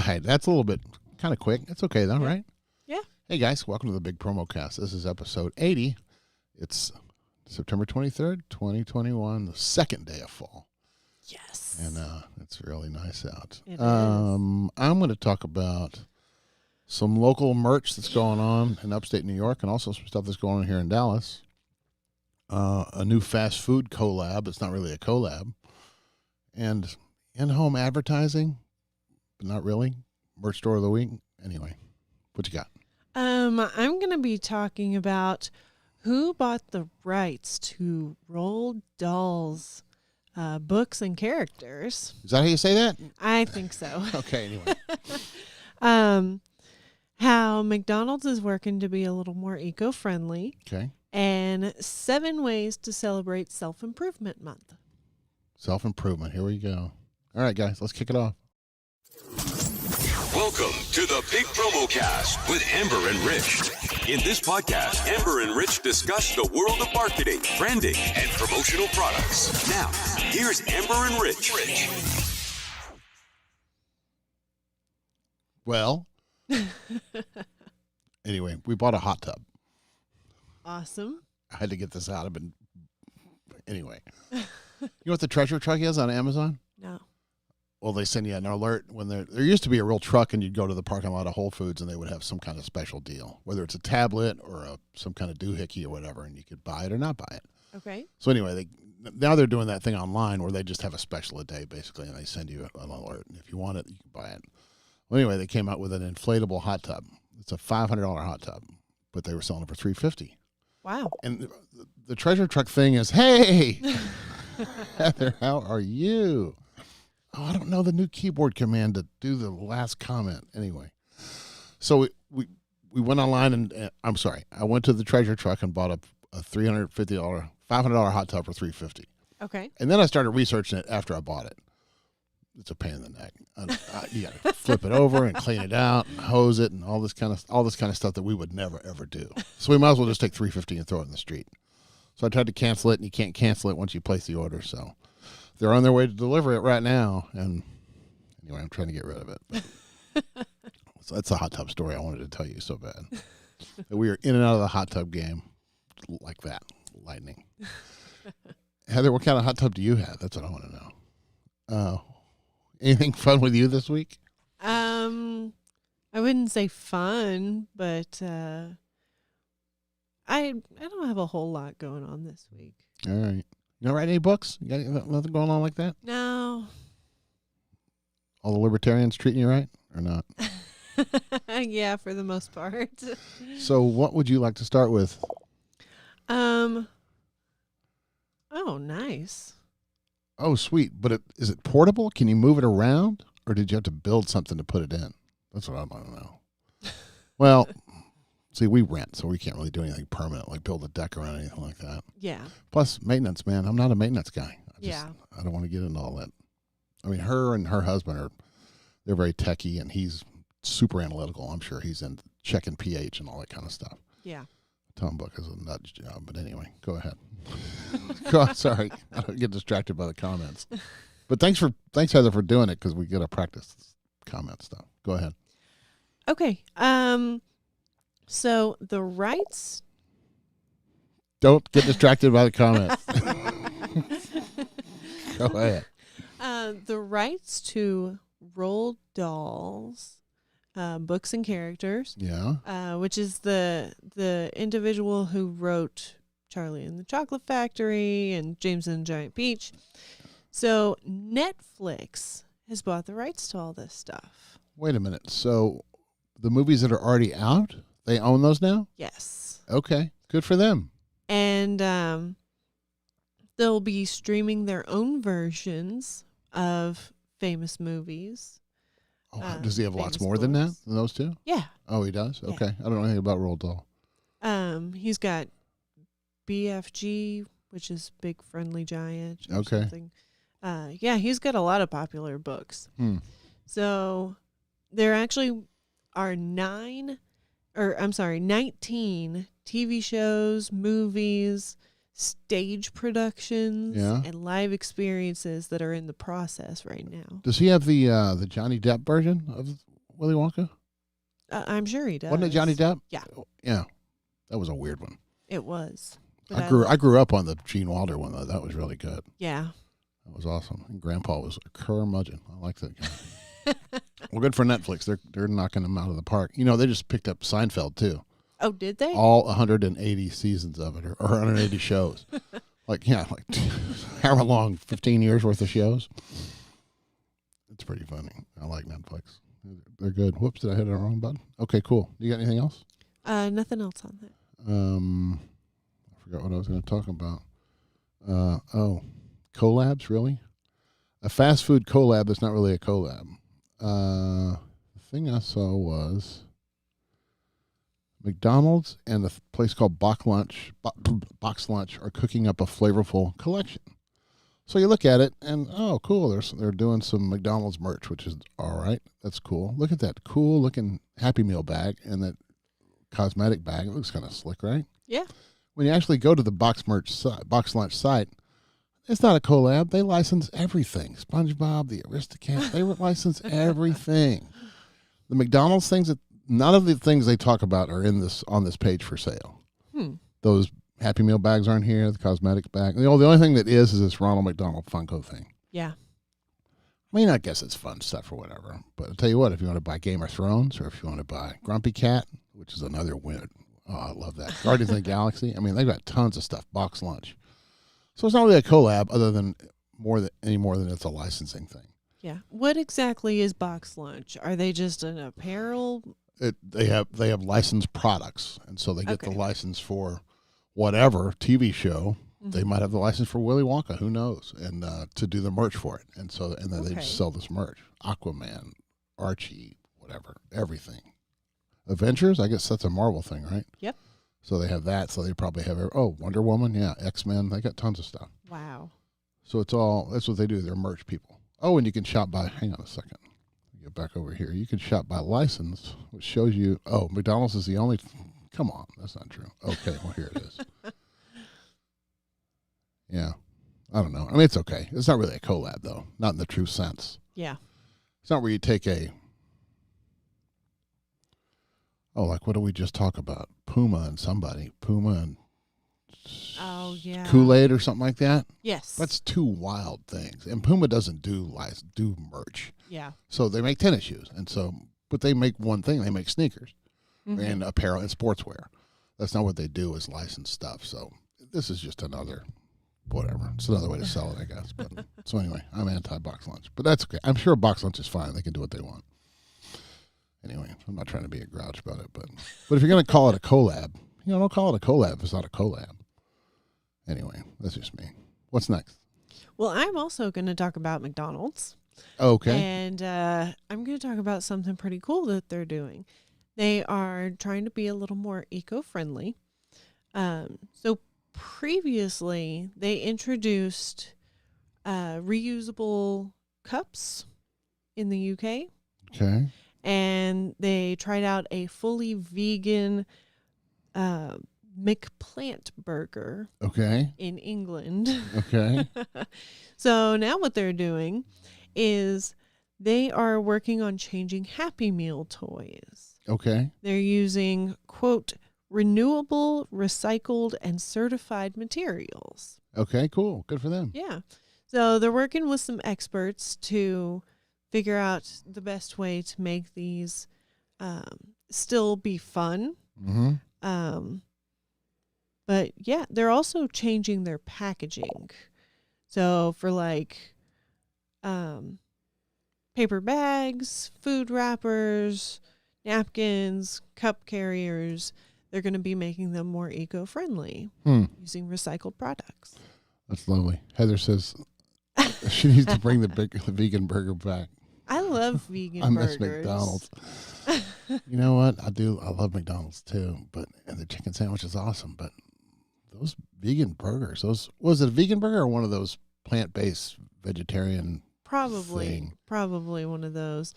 right. That's a little bit kind of quick. It's okay, though, right? Yeah. Hey, guys. Welcome to the Big Promo Cast. This is episode 80. It's September 23rd, 2021, the second day of fall. Yes. And it's really nice out. It is. I'm going to talk about some local merch that's going on in upstate New York and also some stuff that's going on here in Dallas. A new fast food collab. It's not really a collab. And in-home advertising, but not really. Merch store of the week. Anyway, what you got? I'm going to be talking about who bought the rights to Roald Dahl's books and characters. Is that how you say that? I think so. Okay, anyway. How McDonald's is working to be a little more eco-friendly. Okay. And 7 ways to celebrate Self-Improvement Month. Self-improvement. Here we go. All right, guys, let's kick it off. Welcome to the Big Promo Cast with Amber and Rich. In this podcast, Amber and Rich discuss the world of marketing, branding, and promotional products. Now, here's Amber and Rich. Well, anyway, we bought a hot tub. Awesome. I had to get this out. Anyway. You know what the treasure truck is on Amazon? No. Well, they send you an alert when there used to be a real truck and you'd go to the parking lot of Whole Foods and they would have some kind of special deal, whether it's a tablet or some kind of doohickey or whatever, and you could buy it or not buy it. Okay. So anyway, now they're doing that thing online where they just have a special a day basically, and they send you an alert. And if you want it, you can buy it. Well, anyway, they came out with an inflatable hot tub. It's a $500 hot tub, but they were selling it for $350. Wow. And the treasure truck thing is, hey, Heather, how are you? Oh, I don't know the new keyboard command to do the last comment. Anyway, so we went online and I went to the treasure truck and bought a $500 hot tub for $350. Okay. And then I started researching it after I bought it. It's a pain in the neck. You got to flip it over and clean it out and hose it and all this kind of stuff that we would never ever do. So we might as well just take $350 and throw it in the street. So I tried to cancel it, and you can't cancel it once you place the order. So they're on their way to deliver it right now. And anyway, I'm trying to get rid of it. So that's a hot tub story I wanted to tell you so bad. We are in and out of the hot tub game like that, lightning. Heather, what kind of hot tub do you have? That's what I want to know. Anything fun with you this week? I wouldn't say fun, but I don't have a whole lot going on this week. All right. You don't write any books? You got nothing going on like that? No. All the libertarians treating you right or not? Yeah, for the most part. So what would you like to start with? Oh, nice. Oh, sweet. But is it portable? Can you move it around? Or did you have to build something to put it in? That's what I want to know. Well, see, we rent, so we can't really do anything permanent, like build a deck around anything like that. Yeah. Plus, maintenance, man. I'm not a maintenance guy. Yeah. I don't want to get into all that. I mean, her and her husband they're very techie, and he's super analytical. I'm sure he's in checking pH and all that kind of stuff. Yeah. Tom Book is a nudge job, but anyway, go ahead. Go on, sorry, I don't get distracted by the comments. But thanks Heather for doing it because we get to practice comment stuff. Go ahead. Okay. So the rights. Don't get distracted by the comments. Go ahead. The rights to Roald Dahl's books and characters. Yeah. Which is the individual who wrote Charlie and the Chocolate Factory and James and the Giant Peach. So Netflix has bought the rights to all this stuff. Wait a minute. So the movies that are already out, they own those now? Yes. Okay. Good for them. And they'll be streaming their own versions of famous movies. Oh, does he have lots famous more than that? books. Than those two? Yeah. Oh, he does? Yeah. Okay. I don't know anything about Roald Dahl. He's got BFG, which is Big Friendly Giant. Or Okay. Something. Yeah, he's got a lot of popular books. So there actually are 19 TV shows, movies, stage productions, and live experiences that are in the process right now. Does he have the Johnny Depp version of Willy Wonka? I'm sure he does. Wasn't it Johnny Depp? Yeah. Yeah. That was a weird one. It was. But I grew up on the Gene Wilder one, though. That was really good. Yeah. That was awesome. And Grandpa was a curmudgeon. I like that guy. Well, good for Netflix. They're knocking them out of the park. You know, they just picked up Seinfeld, too. Oh, did they? All 180 seasons of it, or 180 shows. Like however long, 15 years worth of shows. It's pretty funny. I like Netflix. They're good. Whoops, did I hit the wrong button? Okay, cool. You got anything else? Nothing else on that. I forgot what I was going to talk about. Collabs, really? A fast food collab that's not really a collab. The thing I saw was McDonald's and a place called BoxLunch are cooking up a flavorful collection. So you look at it and, oh, cool. They're doing some McDonald's merch, which is all right. That's cool. Look at that cool looking Happy Meal bag and that cosmetic bag. It looks kind of slick, right? Yeah. When you actually go to the BoxLunch site, it's not a collab. They license everything. SpongeBob, the Aristocats, they license everything. The McDonald's things, none of the things they talk about are on this page for sale. Those Happy Meal bags aren't here. The cosmetic bag. The only thing that is this Ronald McDonald Funko thing. Yeah. I mean, I guess it's fun stuff or whatever. But I'll tell you what, if you want to buy Game of Thrones or if you want to buy Grumpy Cat, which is another win. Oh, I love that. Guardians of the Galaxy. I mean, they've got tons of stuff. BoxLunch. So it's not really a collab other than any more than it's a licensing thing. Yeah. What exactly is BoxLunch? Are they just an apparel? They have licensed products, and so they get the license for whatever TV show. They might have the license for Willy Wonka, who knows, and to do the merch for it. And then they just sell this merch. Aquaman, Archie, whatever, everything. Avengers, I guess that's a Marvel thing, right? Yep. So they have that. So they probably have Wonder Woman, yeah, X-Men. They got tons of stuff. Wow. So that's what they do. They're merch people. Oh, and you can shop by. Hang on a second. Get back over here. You can shop by license, which shows you. Oh, McDonald's is the only. Come on, that's not true. Okay, well here it is. Yeah, I don't know. I mean, it's okay. It's not really a collab though, not in the true sense. Yeah. It's not where you take like what did we just talk about? Puma and Kool-Aid or something like that. Yes. That's two wild things. And Puma doesn't do merch. Yeah. So they make tennis shoes. But they make one thing. They make sneakers and apparel and sportswear. That's not what they do is license stuff. So this is just another whatever. It's another way to sell it, I guess. But so anyway, I'm anti-BoxLunch. But that's okay. I'm sure BoxLunch is fine. They can do what they want. Anyway, I'm not trying to be a grouch about it, but if you're going to call it a collab, don't call it a collab if it's not a collab. Anyway, that's just me. What's next? Well, I'm also going to talk about McDonald's. Okay. And I'm going to talk about something pretty cool that they're doing. They are trying to be a little more eco-friendly. So previously, they introduced reusable cups in the UK. Okay. And they tried out a fully vegan McPlant burger. Okay. In England. Okay. So now what they're doing is they are working on changing Happy Meal toys. Okay. They're using, quote, renewable, recycled, and certified materials. Okay, cool. Good for them. Yeah. So they're working with some experts to figure out the best way to make these still be fun. But yeah, they're also changing their packaging. So for paper bags, food wrappers, napkins, cup carriers, they're going to be making them more eco-friendly using recycled products. That's lovely. Heather says she needs to bring the vegan burger back. I love vegan I miss burgers. McDonald's. You know what? I do. I love McDonald's too. And the chicken sandwich is awesome. But those vegan burgers, was it a vegan burger or one of those plant-based vegetarian? Probably one of those.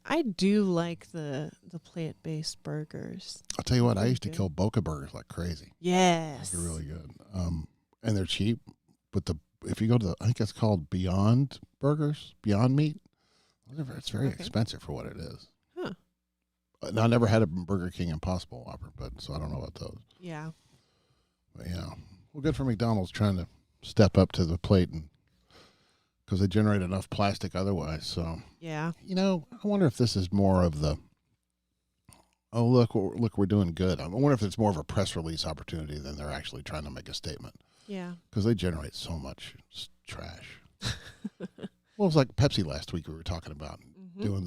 I do like the plant-based burgers. I'll tell you what, I used to kill Boca burgers like crazy. Yes. They're really good. And they're cheap. But if you go to I think it's called Beyond Burgers, Beyond Meat, it's very expensive for what it is. Huh. I never had a Burger King Impossible Whopper, but so I don't know about those. Yeah. But yeah, well, good for McDonald's trying to step up to the plate, and because they generate enough plastic otherwise. So Yeah. I wonder if this is more of the, oh look, we're doing good. I wonder if it's more of a press release opportunity than they're actually trying to make a statement. Yeah. Because they generate so much trash. Well, it was like Pepsi last week we were talking about doing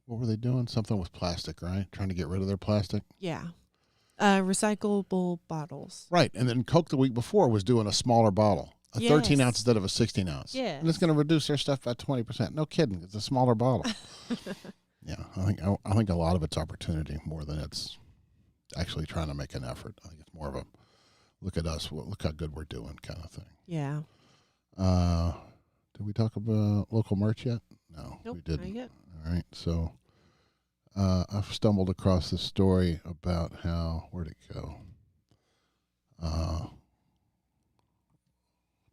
what were they doing? Something with plastic, right? Trying to get rid of their plastic. Yeah. Recyclable bottles. Right. And then Coke the week before was doing a smaller bottle, a 13 ounce instead of a 16 ounce. Yeah. And it's going to reduce their stuff by 20%. No kidding. It's a smaller bottle. Yeah. I think a lot of it's opportunity more than it's actually trying to make an effort. I think it's more of a look at us, look how good we're doing kind of thing. Yeah. Did we talk about local merch yet? No, Nope, we didn't. not yet. All right. So I've stumbled across this story about how, where'd it go?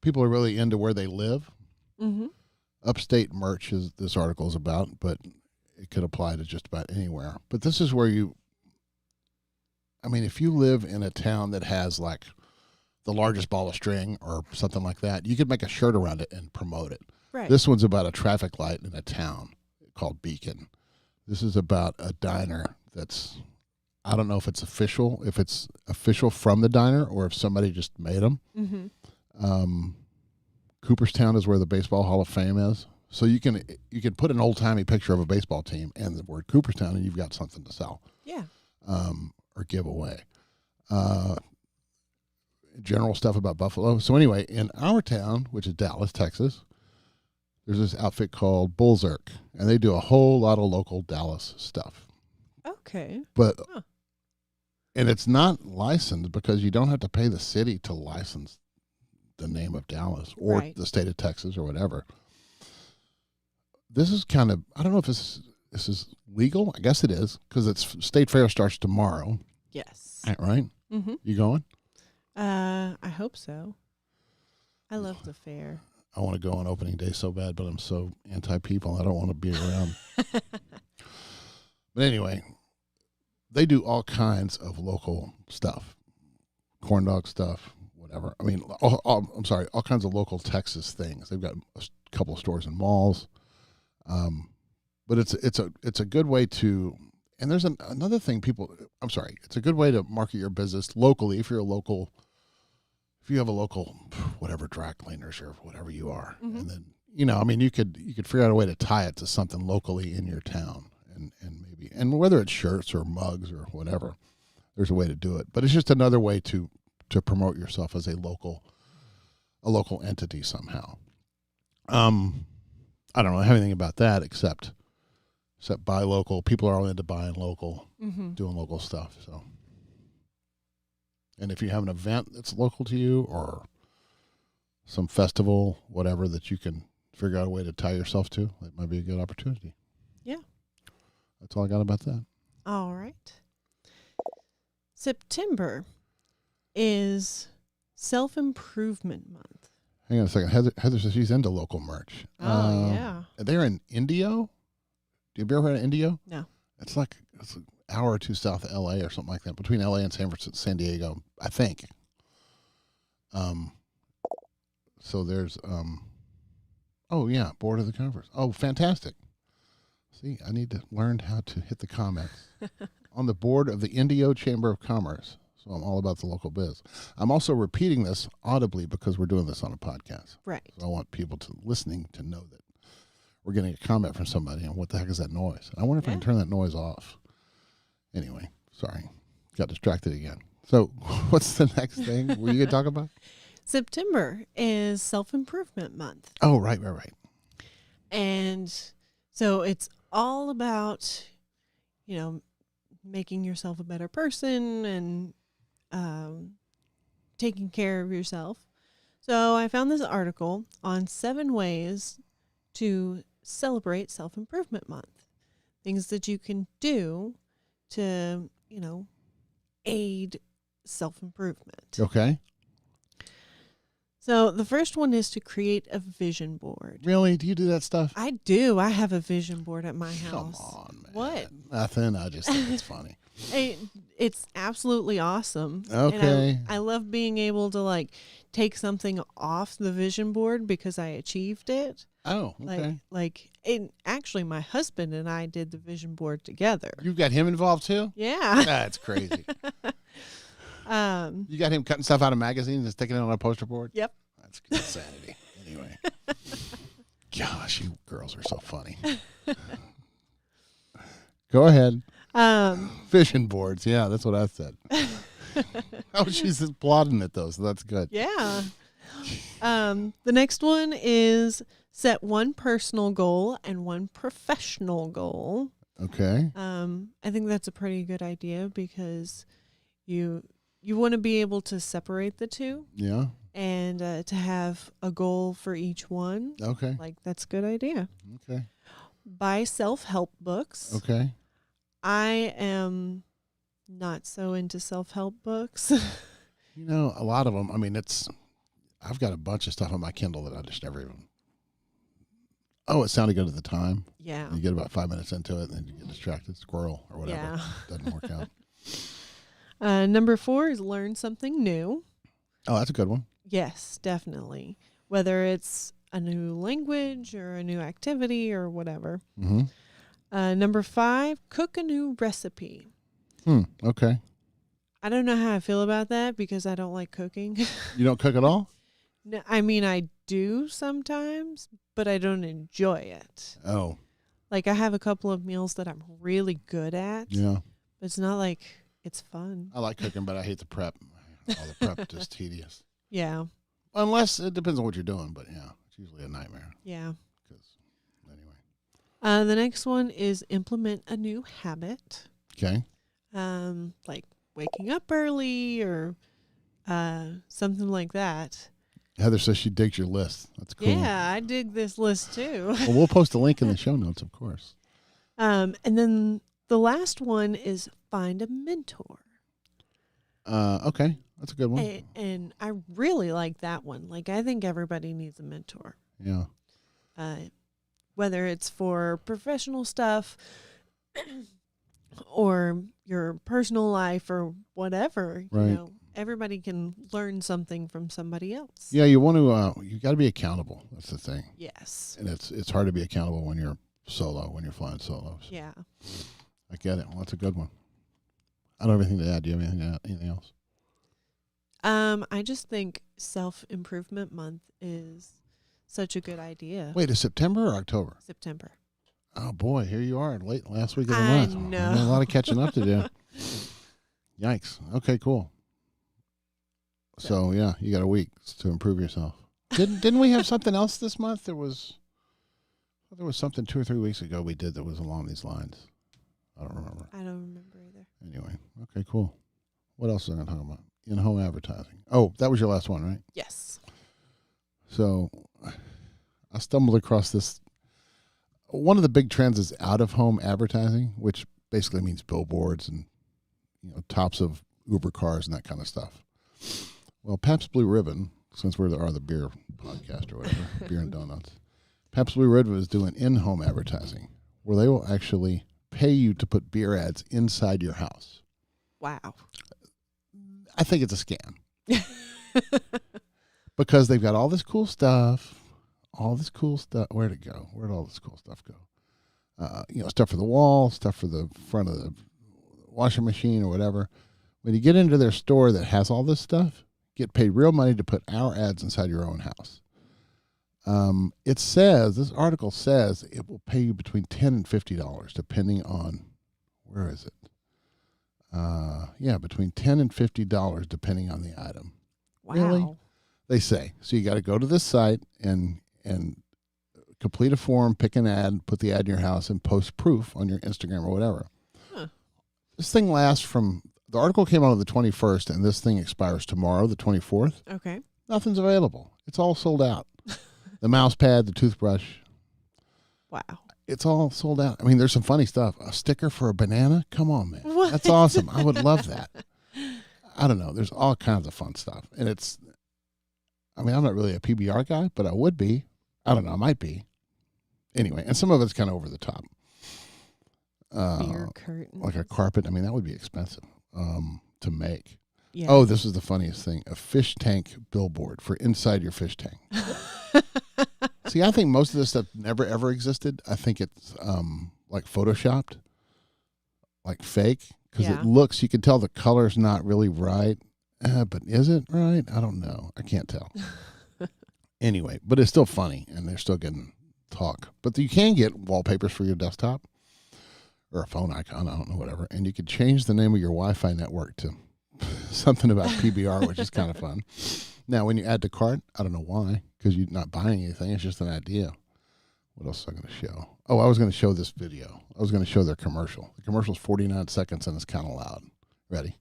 People are really into where they live. Mm-hmm. Upstate merch is this article is about, but it could apply to just about anywhere. But this is where if you live in a town that has like the largest ball of string or something like that, you could make a shirt around it and promote it. Right. This one's about a traffic light in a town called Beacon. This is about a diner that's, I don't know if it's official from the diner or if somebody just made them. Mm-hmm. Cooperstown is where the Baseball Hall of Fame is. So you can put an old-timey picture of a baseball team and the word Cooperstown, and you've got something to sell. Yeah. Or give away. General stuff about Buffalo. So anyway, in our town, which is Dallas, Texas, there's this outfit called Bullzerk, and they do a whole lot of local Dallas stuff. Okay. But and it's not licensed because you don't have to pay the city to license the name of Dallas or the state of Texas or whatever. This is kind of, I don't know if this is legal. I guess it is because it's State Fair starts tomorrow. Yes. Right? Mm-hmm. You going? I hope so. I love the fair. I want to go on opening day so bad, but I'm so anti-people. I don't want to be around. But anyway, they do all kinds of local stuff. Corn dog stuff, whatever. I mean, all kinds of local Texas things. They've got a couple of stores and malls. But it's a good way to, and there's another thing it's a good way to market your business locally if you have a local, whatever, dry cleaners or whatever you are. Mm-hmm. And then, you could figure out a way to tie it to something locally in your town and whether it's shirts or mugs or whatever, there's a way to do it. But it's just another way to promote yourself as a local entity somehow. I don't know anything about that except buy local. People are all into buying local, doing local stuff. So, and if you have an event that's local to you or some festival, whatever, that you can figure out a way to tie yourself to, that might be a good opportunity. Yeah. That's all I got about that. All right. September is Self-Improvement Month. Hang on a second. Heather says she's into local merch. Oh, yeah. They're in Indio. Have you ever heard of Indio? No. It's an hour or two south of L.A. or something like that, between L.A. and San Diego, I think. So there's, board of the conference. Oh, fantastic. See, I need to learn how to hit the comments. On the board of the Indio Chamber of Commerce. So I'm all about the local biz. I'm also repeating this audibly because we're doing this on a podcast. Right. So I want people listening to know that we're getting a comment from somebody and what the heck is that noise? I wonder if I can turn that noise off. Anyway, sorry. Got distracted again. So what's the next thing were you going to talk about? September is Self-Improvement Month. Oh, right. And so it's all about, making yourself a better person and taking care of yourself. So I found this article on 7 ways to celebrate Self-Improvement Month. Things that you can do to, aid self-improvement. Okay. So the first one is to create a vision board. Really? Do you do that stuff? I do. I have a vision board at my house. Come on, man. What? Nothing. I just think it's funny. It's absolutely awesome. Okay. And I love being able to like take something off the vision board because I achieved it. Oh, okay. Actually, my husband and I did the vision board together. You've got him involved too? Yeah. That's crazy. You got him cutting stuff out of magazines and sticking it on a poster board? Yep. That's insanity. Anyway. Gosh, you girls are so funny. Go ahead. Vision boards. Yeah, that's what I said. Oh, she's applauding it, though, so that's good. Yeah. The next one is set one personal goal and one professional goal. Okay. I think that's a pretty good idea because you want to be able to separate the two. Yeah. And to have a goal for each one. Okay. Like, that's a good idea. Okay. Buy self-help books. Okay. I am not so into self-help books. You know, a lot of them, I mean, I've got a bunch of stuff on my Kindle that I just never even, it sounded good at the time. Yeah. You get about 5 minutes into it, and then you get distracted, squirrel or whatever. Yeah. Doesn't work out. Number 4 is learn something new. Oh, that's a good one. Yes, definitely. Whether it's a new language or a new activity or whatever. Mm-hmm. Number 5, cook a new recipe. Okay. I don't know how I feel about that because I don't like cooking. You don't cook at all? No, I mean, I do sometimes, but I don't enjoy it. Oh. Like, I have a couple of meals that I'm really good at. Yeah. But it's not like it's fun. I like cooking, but I hate the prep. All the prep is just tedious. Yeah. Unless it depends on what you're doing, but yeah, it's usually a nightmare. Yeah. Anyway. The next one is implement a new habit. Okay. Like waking up early or something like that. Heather says she digs your list. That's cool. Yeah, I dig this list too. Well, we'll post a link in the show notes, of course. And then the last one is find a mentor. Okay. That's a good one. And I really like that one. Like, I think everybody needs a mentor. Yeah. Whether it's for professional stuff or your personal life or whatever, Right. you know, everybody can learn something from somebody else. Yeah, you want to. You got to be accountable. That's the thing. Yes. And it's hard to be accountable when you're solo, when you're flying solos. Yeah. I get it. Well, that's a good one. I don't have anything to add. Do you have anything else? I just think self-improvement month is such a good idea. Wait, is September or October? September. Oh boy, here you are, last week of the I month. know. A lot of catching up to do. Yikes. Okay, cool. So yeah, you got a week to improve yourself. Didn't we have something else this month? There was something 2 or 3 weeks ago we did that was along these lines. I don't remember. I don't remember either. Anyway, okay, cool. What else was I going to talk about? In-home advertising. Oh, that was your last one, right? Yes. So I stumbled across this. One of the big trends is out-of-home advertising, which basically means billboards and tops of Uber cars and that kind of stuff. Well, Pabst Blue Ribbon, since we're the beer podcast or whatever, beer and donuts, Pabst Blue Ribbon is doing in-home advertising where they will actually pay you to put beer ads inside your house. Wow. I think it's a scam. Because they've got all this cool stuff. Where'd it go? Where'd all this cool stuff go? Stuff for the wall, stuff for the front of the washing machine or whatever. When you get into their store that has all this stuff, get paid real money to put our ads inside your own house. This article says it will pay you between $10 and $50 depending on, where is it? Between $10 and $50 depending on the item. Wow. Really? They say. So you got to go to this site and complete a form, pick an ad, put the ad in your house, and post proof on your Instagram or whatever. Huh. This thing lasts the article came out on the 21st, and this thing expires tomorrow, the 24th. Okay. Nothing's available. It's all sold out. The mouse pad, the toothbrush. Wow. It's all sold out. I mean, there's some funny stuff. A sticker for a banana? Come on, man. What? That's awesome. I would love that. I don't know. There's all kinds of fun stuff. And I mean, I'm not really a PBR guy, but I would be. I don't know. I might be. Anyway, and some of it's kind of over the top. Beer curtains. Like a carpet. I mean, that would be expensive to make. Yeah. Oh, this is the funniest thing. A fish tank billboard for inside your fish tank. See, I think most of this stuff never, ever existed. I think it's like photoshopped, like fake, because it looks, you can tell the color's not really right. But is it right? I don't know. I can't tell. Anyway, but it's still funny, and they're still getting talk. But you can get wallpapers for your desktop or a phone icon, I don't know, whatever. And you could change the name of your Wi-Fi network to something about PBR, which is kind of fun. Now, when you add to cart, I don't know why, because you're not buying anything. It's just an idea. What else was I going to show? Oh, I was going to show this video. I was going to show their commercial. The commercial's 49 seconds, and it's kind of loud. Ready?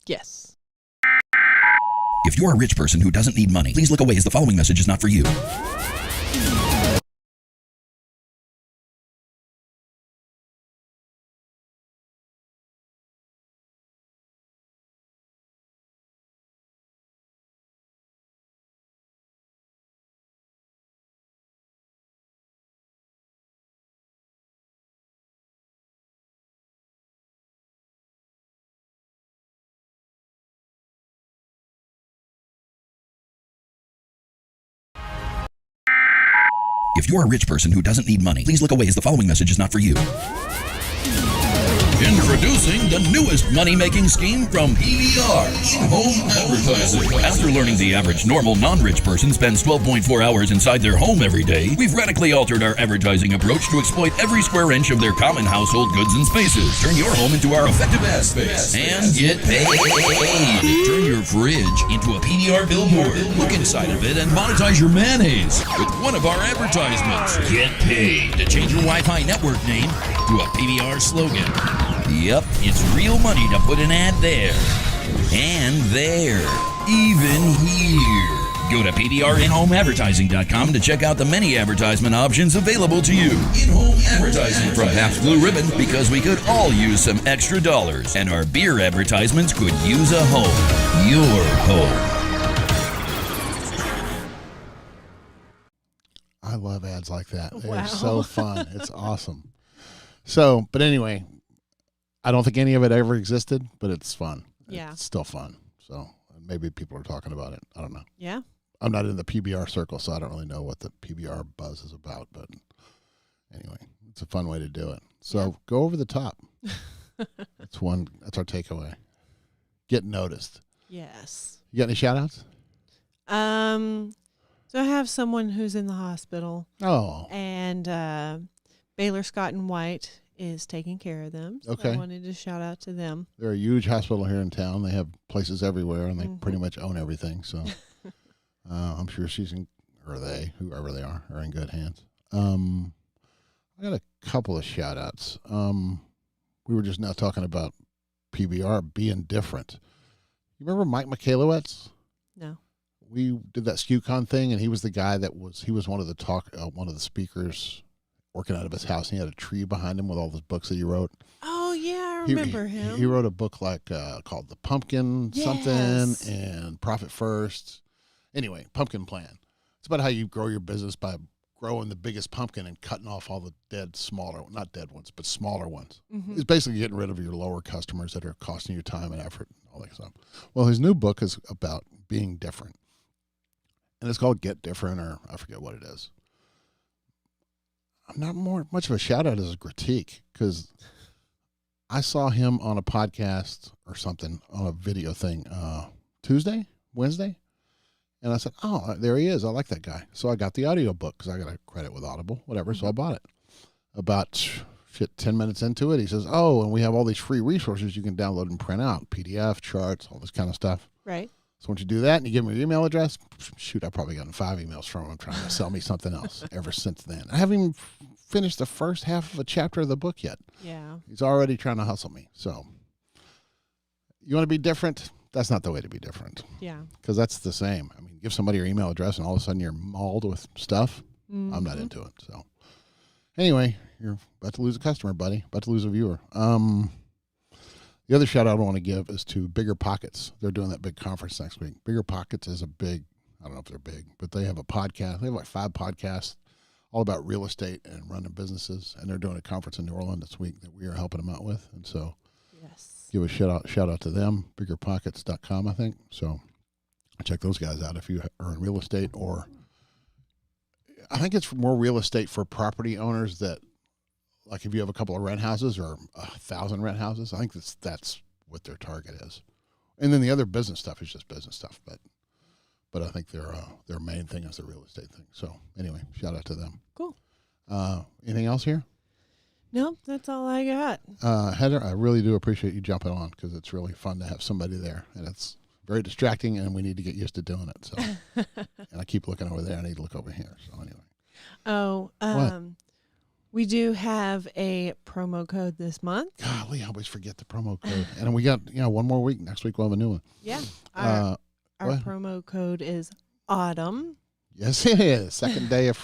Yes. If you're a rich person who doesn't need money, please look away as the following message is not for you. If you're a rich person who doesn't need money, please look away as the following message is not for you. Introducing the newest money-making scheme from PBR, in-home advertising. After learning the average normal non-rich person spends 12.4 hours inside their home every day, we've radically altered our advertising approach to exploit every square inch of their common household goods and spaces. Turn your home into our effective ad space and get paid. Turn your fridge into a PBR billboard. Look inside of it and monetize your mayonnaise with one of our advertisements. Get paid to change your Wi-Fi network name to a PBR slogan. Yep, it's real money to put an ad there. And there. Even here. Go to PBRinhomeadvertising.com to check out the many advertisement options available to you. In-home advertising from Pabst Blue Ribbon, because we could all use some extra dollars. And our beer advertisements could use a home. Your home. I love ads like that. They're Wow. so fun. It's awesome. So, but anyway, I don't think any of it ever existed, but it's fun. Yeah. It's still fun. So maybe people are talking about it. I don't know. Yeah. I'm not in the PBR circle, so I don't really know what the PBR buzz is about. But anyway, it's a fun way to do it. So go over the top. That's our takeaway. Get noticed. Yes. You got any shout outs? So I have someone who's in the hospital. Oh. And Baylor Scott and White is taking care of them. So Okay. I wanted to shout out to them. They're a huge hospital here in town. They have places everywhere, and they pretty much own everything. So I'm sure whoever they are in good hands. I got a couple of shout outs. We were just now talking about PBR being different. You remember Mike Michalowicz? No. We did that SKUCon thing, and he was the guy he was one of the speakers working out of his house, and he had a tree behind him with all the books that he wrote. Oh, yeah, I remember him. He wrote a book called The Pumpkin something and Profit First. Anyway, Pumpkin Plan. It's about how you grow your business by growing the biggest pumpkin and cutting off all the not dead ones, but smaller ones. Mm-hmm. It's basically getting rid of your lower customers that are costing you time and effort and all that stuff. Well, his new book is about being different. And it's called Get Different, or I forget what it is. I'm not much of a shout out as a critique, because I saw him on a podcast or something on a video thing Wednesday, and I said, oh, there he is. I like that guy. So I got the audio book because I got a credit with Audible, whatever. So I bought it. About 10 minutes into it, he says, oh, and we have all these free resources you can download and print out, PDF, charts, all this kind of stuff. Right. So once you do that and you give me your email address, shoot, I've probably gotten 5 emails from him trying to sell me something else ever since then. I haven't even finished the first half of a chapter of the book yet. Yeah. He's already trying to hustle me. So you want to be different? That's not the way to be different. Yeah. Because that's the same. I mean, give somebody your email address and all of a sudden you're mauled with stuff. Mm-hmm. I'm not into it. So anyway, you're about to lose a customer, buddy. About to lose a viewer. The other shout out I want to give is to Biggerpockets. They're doing that big conference next week. Biggerpockets is a big I don't know if they're big, but they have a podcast. They have like 5 podcasts all about real estate and running businesses. And they're doing a conference in New Orleans this week that we are helping them out with. And so give a shout out to them, biggerpockets.com, I think. So check those guys out if you are in real estate, or I think it's more real estate for property owners that, like if you have a couple of rent houses or 1,000 rent houses, I think that's what their target is. And then the other business stuff is just business stuff, but I think their main thing is the real estate thing. So anyway, shout out to them. Cool. Anything else here? Nope, that's all I got. Heather, I really do appreciate you jumping on, because it's really fun to have somebody there, and it's very distracting, and we need to get used to doing it. So, and I keep looking over there. I need to look over here. So anyway. We do have a promo code this month. Golly, I always forget the promo code. And we got, one more week. Next week we'll have a new one. Yeah. Our promo code is autumn. Yes, it is. Second day of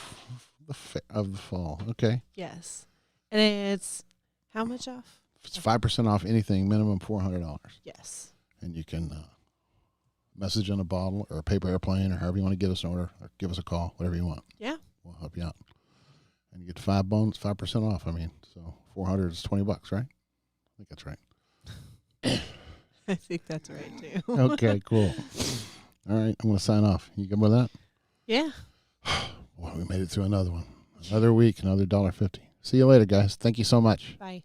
the fall. Okay. Yes. And it's how much off? It's 5% off anything, minimum $400. Yes. And you can message on a bottle or a paper airplane or however you want to get us an order, or give us a call, whatever you want. Yeah. We'll help you out. And you get 5% off. I mean, so 400 is $20, right? I think that's right. I think that's right too. Okay, cool. All right, I'm going to sign off. You good with that? Yeah. Well, we made it through another one. Another week, another $1.50. See you later, guys. Thank you so much. Bye.